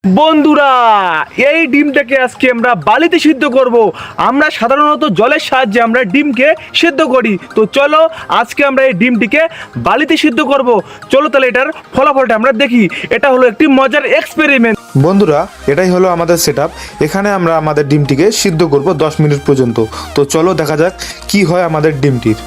বন্ধুরা, এই ডিমটাকে আজকে আমরা বালিতে সিদ্ধ করব। আমরা সাধারণত জলের সাহায্যে আমরা ডিমকে সিদ্ধ করি। তো চলো আজকে আমরা এই ডিমটিকে বালিতে সিদ্ধ করব। চলো তাহলে এটার ফলাফলটা আমরা দেখি। এটা হলো একটি মজার এক্সপেরিমেন্ট। বন্ধুরা, এটাই হলো আমাদের সেটআপ। এখানে আমরা আমাদের ডিমটিকে সিদ্ধ করব 10 মিনিট পর্যন্ত। তো চলো দেখা যাক কি হয় আমাদের ডিমটির।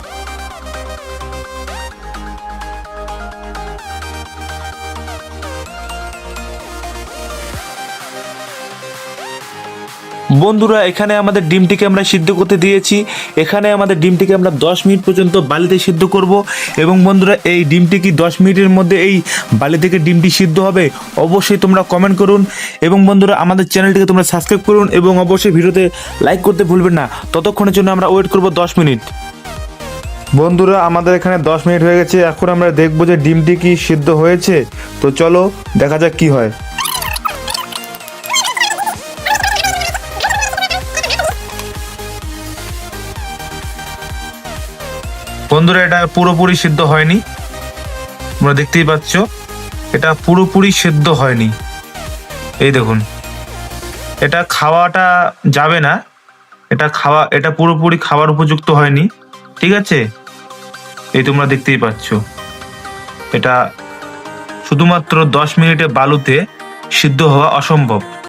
বন্ধুরা, এখানে আমাদের ডিমটিকে আমরা সিদ্ধ করতে দিয়েছি। এখানে আমাদের ডিমটিকে আমরা 10 মিনিট পর্যন্ত বালিতে সিদ্ধ করব। এবং বন্ধুরা, এই ডিমটি কি 10 মিনিটের মধ্যে এই বালি থেকে ডিমটি সিদ্ধ হবে? অবশ্যই তোমরা কমেন্ট করুন। এবং বন্ধুরা, আমাদের চ্যানেলটিকে তোমরা সাবস্ক্রাইব করুন এবং অবশ্যই ভিডিওতে লাইক করতে ভুলবেন না। ততক্ষণের জন্য আমরা ওয়েট করব 10 মিনিট। বন্ধুরা, আমাদের এখানে 10 মিনিট হয়ে গেছে। এখন আমরা দেখবো যে ডিমটি কি সিদ্ধ হয়েছে। তো চলো দেখা যাক কি হয়। বন্ধুরা, এটা পুরোপুরি সিদ্ধ হয়নি। তোমরা দেখতেই পাচ্ছ, এটা পুরোপুরি সিদ্ধ হয়নি। এই দেখুন, এটা খাওয়াটা যাবে না। এটা পুরোপুরি খাবার উপযুক্ত হয়নি। ঠিক আছে, এই তোমরা দেখতেই পাচ্ছ, এটা শুধুমাত্র 10 মিনিটে বালুতে সিদ্ধ হওয়া অসম্ভব।